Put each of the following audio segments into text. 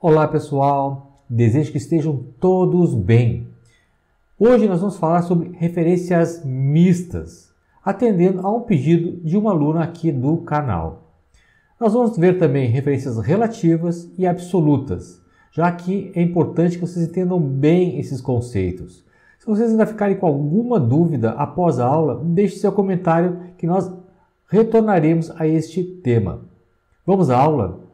Olá pessoal, desejo que estejam todos bem. Hoje nós vamos falar sobre referências mistas, atendendo a um pedido de uma aluna aqui do canal. Nós vamos ver também referências relativas e absolutas, já que é importante que vocês entendam bem esses conceitos. Se vocês ainda ficarem com alguma dúvida após a aula, deixe seu comentário que nós retornaremos a este tema. Vamos à aula?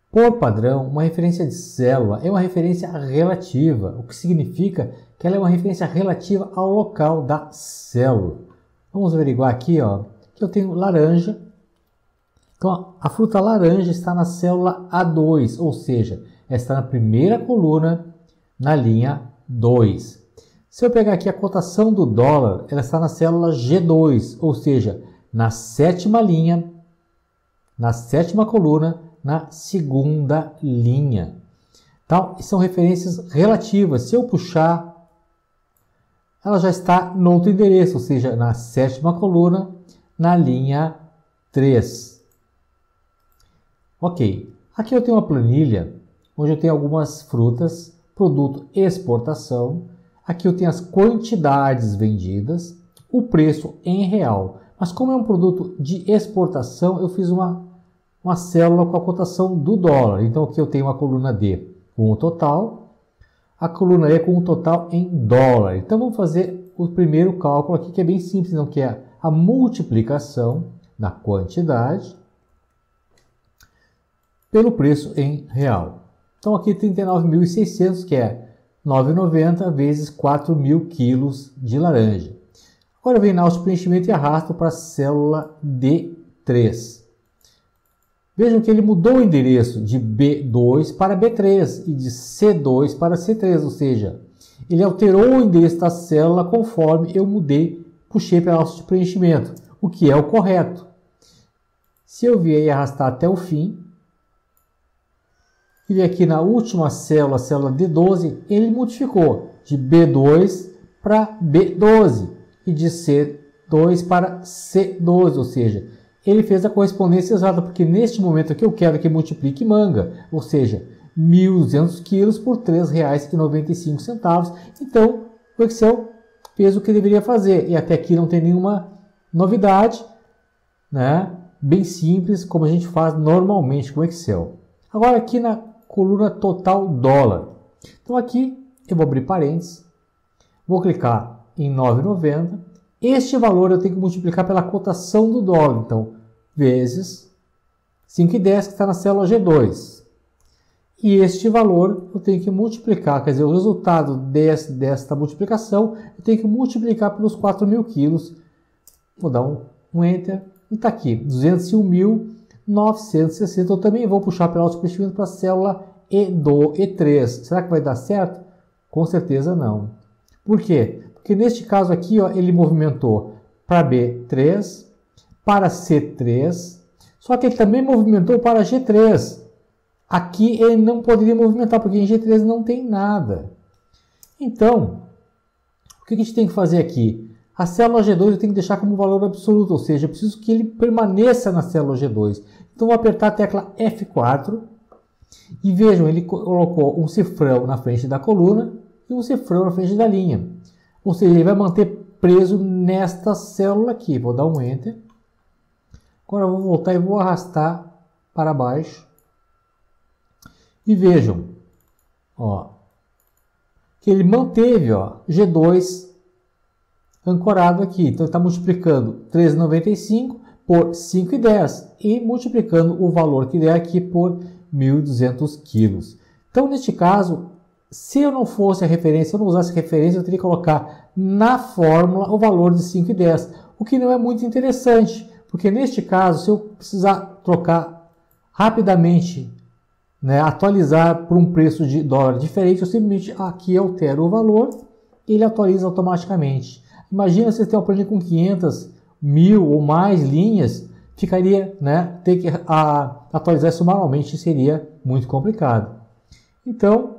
Por padrão, uma referência de célula é uma referência relativa, o que significa que ela é uma referência relativa ao local da célula. Vamos averiguar aqui, que eu tenho laranja. Então, a fruta laranja está na célula A2, ou seja, ela está na primeira coluna, na linha 2. Se eu pegar aqui a cotação do dólar, ela está na célula G2, ou seja, na sétima linha, na sétima coluna, na segunda linha. Então, são referências relativas. Se eu puxar, ela já está no outro endereço, ou seja, na sétima coluna, na linha 3. Ok. Aqui eu tenho uma planilha, onde eu tenho algumas frutas, produto exportação. Aqui eu tenho as quantidades vendidas, o preço em real. Mas como é um produto de exportação, eu fiz uma célula com a cotação do dólar. Então aqui eu tenho a coluna D com o total, a coluna E com o total em dólar. Então vamos fazer o primeiro cálculo aqui, que é bem simples, não, que é a multiplicação da quantidade pelo preço em real. Então aqui 39.600, que é 9,90 vezes 4.000 quilos de laranja. Agora eu venho na alça de preenchimento e arrasto para a célula D3. Vejam que ele mudou o endereço de B2 para B3 e de C2 para C3, ou seja, ele alterou o endereço da célula conforme eu puxei para a alça de preenchimento, o que é o correto. Se eu vier e arrastar até o fim, e vier aqui na última célula, a célula D12, ele modificou de B2 para B12 e de C2 para C12, ou seja, ele fez a correspondência exata, porque neste momento aqui eu quero que multiplique manga, ou seja, 1.200 quilos por R$ 3,95. Então, o Excel fez o que deveria fazer. E até aqui não tem nenhuma novidade, né? Bem simples, como a gente faz normalmente com o Excel. Agora aqui na coluna total dólar. Então aqui eu vou abrir parênteses, vou clicar em 9,90. Este valor eu tenho que multiplicar pela cotação do dólar. Então, vezes 5,10, que está na célula G2. E este valor eu tenho que multiplicar, quer dizer, o resultado desta multiplicação, eu tenho que multiplicar pelos 4.000 quilos. Vou dar um Enter. E está aqui, 201.960. Eu também vou puxar pela autopreenchimento para a célula E3. Será que vai dar certo? Com certeza não. Por quê? Porque neste caso aqui, ele movimentou para B3, para C3, só que ele também movimentou para G3. Aqui ele não poderia movimentar, porque em G3 não tem nada. Então, o que a gente tem que fazer aqui? A célula G2 eu tenho que deixar como valor absoluto, ou seja, eu preciso que ele permaneça na célula G2. Então, vou apertar a tecla F4 e vejam, ele colocou um cifrão na frente da coluna e um cifrão na frente da linha. Ou seja, ele vai manter preso nesta célula aqui. Vou dar um Enter. Agora eu vou voltar e vou arrastar para baixo. E vejam, que ele manteve G2 ancorado aqui. Então ele está multiplicando 13,95 por 5,10 e multiplicando o valor que der aqui por 1.200 quilos. Então, neste caso, se eu não fosse a referência, se eu não usasse a referência, eu teria que colocar na fórmula o valor de 5,10, o que não é muito interessante, porque neste caso, se eu precisar trocar rapidamente, atualizar por um preço de dólar diferente, eu simplesmente aqui altero o valor e ele atualiza automaticamente. Imagina se você tem uma planilha com 500, 1.000 ou mais linhas, ficaria, ter que atualizar isso manualmente, seria muito complicado. Então,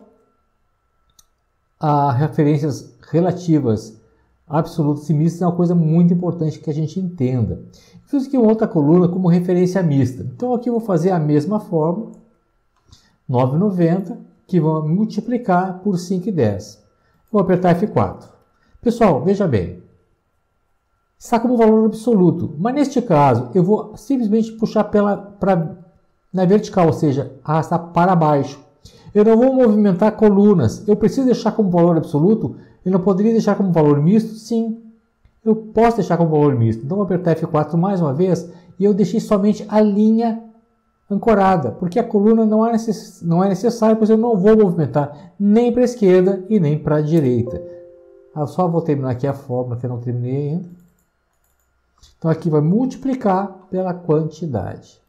as referências relativas, absolutas e mistas é uma coisa muito importante que a gente entenda. Fiz aqui uma outra coluna como referência mista. Então aqui eu vou fazer a mesma fórmula. 9,90, que vão multiplicar por 5,10. Vou apertar F4. Pessoal, veja bem. Está como valor absoluto, mas neste caso eu vou simplesmente puxar na vertical, ou seja, arrastar para baixo. Eu não vou movimentar colunas. Eu preciso deixar como valor absoluto? Eu não poderia deixar como valor misto? Sim, eu posso deixar como valor misto. Então vou apertar F4 mais uma vez e eu deixei somente a linha ancorada, porque a coluna não é necessária, pois eu não vou movimentar nem para a esquerda e nem para a direita. Eu só vou terminar aqui a fórmula que eu não terminei ainda. Então aqui vai multiplicar pela quantidade.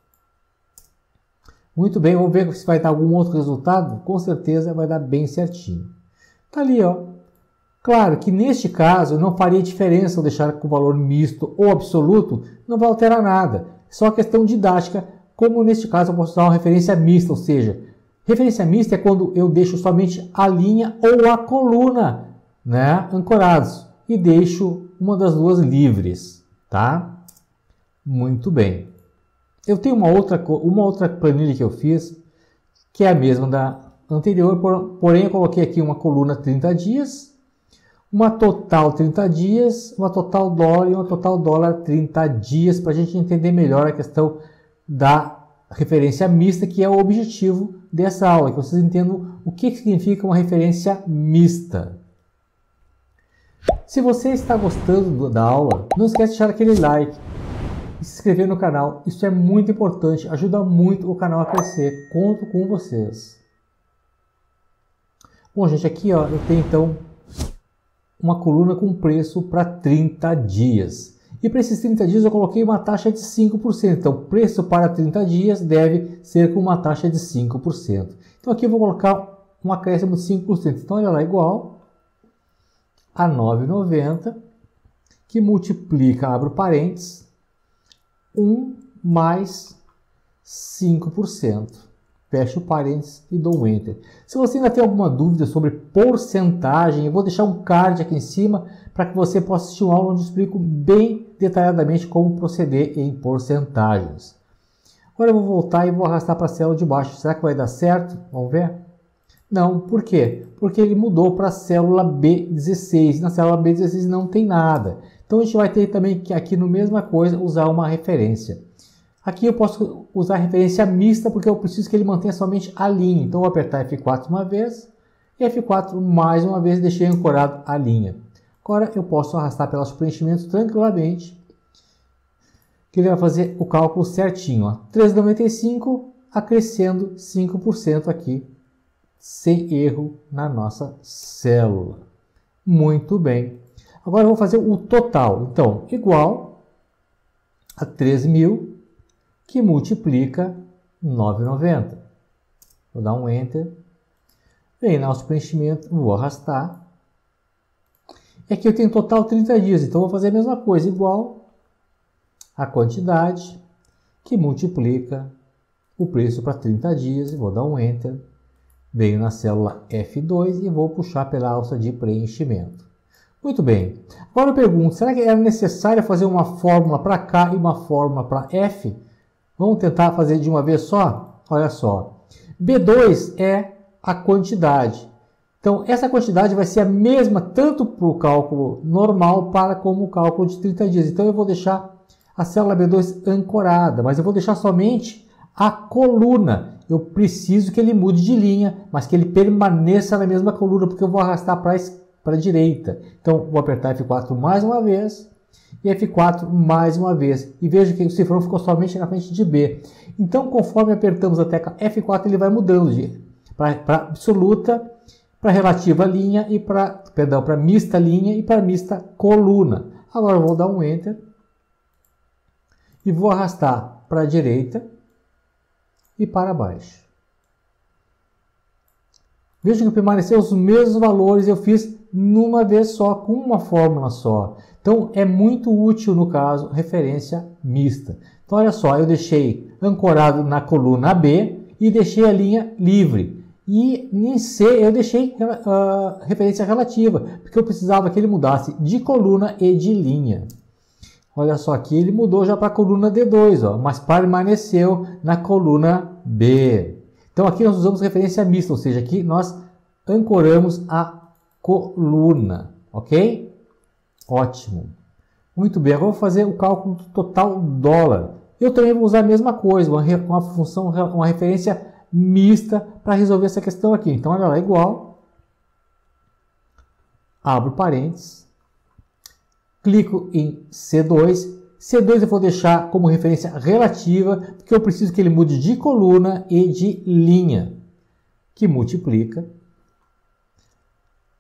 Muito bem, vamos ver se vai dar algum outro resultado. Com certeza vai dar bem certinho. Tá ali, ó. Claro que neste caso não faria diferença eu deixar com valor misto ou absoluto, não vai alterar nada. Só questão didática, como neste caso eu posso usar uma referência mista, ou seja, referência mista é quando eu deixo somente a linha ou a coluna, né, ancorados e deixo uma das duas livres. Tá? Muito bem. Eu tenho uma outra planilha que eu fiz, que é a mesma da anterior, porém eu coloquei aqui uma coluna 30 dias, uma total 30 dias, uma total dólar e uma total dólar 30 dias, para a gente entender melhor a questão da referência mista, que é o objetivo dessa aula, que vocês entendam o que significa uma referência mista. Se você está gostando da aula, não esquece de deixar aquele like e se inscrever no canal. Isso é muito importante, ajuda muito o canal a crescer. Conto com vocês. Bom, gente, aqui ó, eu tenho então uma coluna com preço para 30 dias. E para esses 30 dias eu coloquei uma taxa de 5%. Então, o preço para 30 dias deve ser com uma taxa de 5%. Então, aqui eu vou colocar um acréscimo de 5%. Então, olha lá, igual a 9,90, que multiplica, abro parênteses, 1 mais 5%. Fecho parênteses e dou um Enter. Se você ainda tem alguma dúvida sobre porcentagem, eu vou deixar um card aqui em cima para que você possa assistir uma aula onde eu explico bem detalhadamente como proceder em porcentagens. Agora eu vou voltar e vou arrastar para a célula de baixo. Será que vai dar certo? Vamos ver? Não, por quê? Porque ele mudou para a célula B16. Na célula B16 não tem nada. Então a gente vai ter também que aqui no mesma coisa usar uma referência. Aqui eu posso usar a referência mista porque eu preciso que ele mantenha somente a linha. Então eu vou apertar F4 uma vez e F4 mais uma vez, deixei ancorado a linha. Agora eu posso arrastar pelos preenchimentos tranquilamente, que ele vai fazer o cálculo certinho. 3,95 acrescendo 5% aqui, sem erro na nossa célula. Muito bem. Agora eu vou fazer o total. Então, igual a 13.000, que multiplica 9,90. Vou dar um Enter. Vem nosso preenchimento, vou arrastar. E aqui eu tenho total 30 dias, então vou fazer a mesma coisa, igual a quantidade, que multiplica o preço para 30 dias. Vou dar um Enter. Venho na célula F2 e vou puxar pela alça de preenchimento. Muito bem. Agora eu pergunto, será que era necessário fazer uma fórmula para K e uma fórmula para F? Vamos tentar fazer de uma vez só? Olha só. B2 é a quantidade. Então, essa quantidade vai ser a mesma tanto para o cálculo normal como o cálculo de 30 dias. Então, eu vou deixar a célula B2 ancorada, mas eu vou deixar somente a coluna. Eu preciso que ele mude de linha, mas que ele permaneça na mesma coluna, porque eu vou arrastar para a direita. Então, vou apertar F4 mais uma vez e F4 mais uma vez. E veja que o cifrão ficou somente na frente de B. Então, conforme apertamos a tecla F4, ele vai mudando para absoluta, para relativa linha e para mista linha e para mista coluna. Agora eu vou dar um Enter e vou arrastar para a direita e para baixo. Veja que permaneceu os mesmos valores, eu fiz numa vez só, com uma fórmula só. Então é muito útil no caso referência mista. Então olha só, eu deixei ancorado na coluna B e deixei a linha livre. E em C eu deixei referência relativa, porque eu precisava que ele mudasse de coluna e de linha. Olha só, aqui ele mudou já para a coluna D2, ó, mas permaneceu na coluna B. Então aqui nós usamos referência mista, ou seja, aqui nós ancoramos a coluna, ok? Ótimo. Muito bem, agora eu vou fazer o cálculo do total dólar. Eu também vou usar a mesma coisa, uma função, uma referência mista para resolver essa questão aqui. Então, olha lá, igual, abro parênteses, clico em C2. C2 eu vou deixar como referência relativa, porque eu preciso que ele mude de coluna e de linha, que multiplica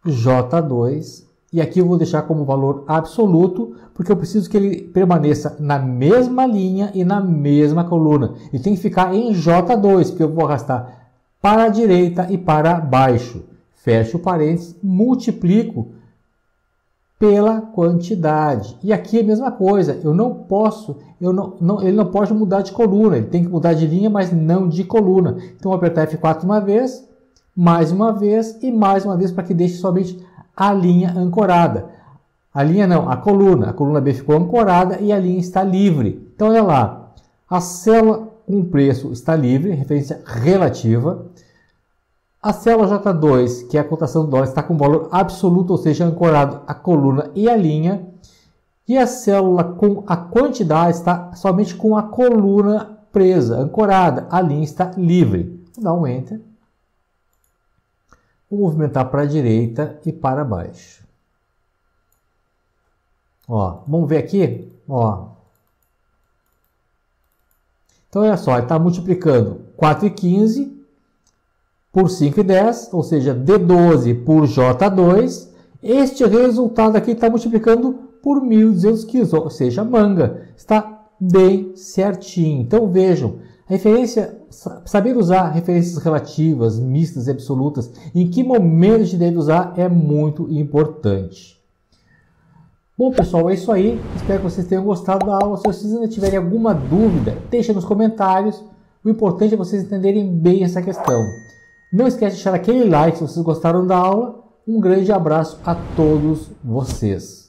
J2. E aqui eu vou deixar como valor absoluto, porque eu preciso que ele permaneça na mesma linha e na mesma coluna. Ele tem que ficar em J2, porque eu vou arrastar para a direita e para baixo. Fecho parênteses, multiplico pela quantidade. E aqui é a mesma coisa. Ele não pode mudar de coluna. Ele tem que mudar de linha, mas não de coluna. Então, eu vou apertar F4 uma vez, mais uma vez e mais uma vez, para que deixe somente a linha ancorada. A linha não, a coluna B ficou ancorada e a linha está livre. Então, olha lá, a célula com preço está livre, referência relativa. A célula J2, que é a cotação do dólar, está com valor absoluto, ou seja, ancorado a coluna e a linha. E a célula com a quantidade está somente com a coluna presa, ancorada, a linha está livre. Vou dar um Enter. Vou movimentar para a direita e para baixo. Ó, vamos ver aqui? Ó. Então, olha só, ele está multiplicando 4,15 por 5,10, ou seja, D12 por J2. Este resultado aqui está multiplicando por 1.200 quilos, ou seja, manga. Está bem certinho. Então, vejam, saber usar referências relativas, mistas e absolutas, em que momento a gente deve usar, é muito importante. Bom, pessoal, é isso aí. Espero que vocês tenham gostado da aula. Se vocês ainda tiverem alguma dúvida, deixem nos comentários. O importante é vocês entenderem bem essa questão. Não esquece de deixar aquele like se vocês gostaram da aula. Um grande abraço a todos vocês.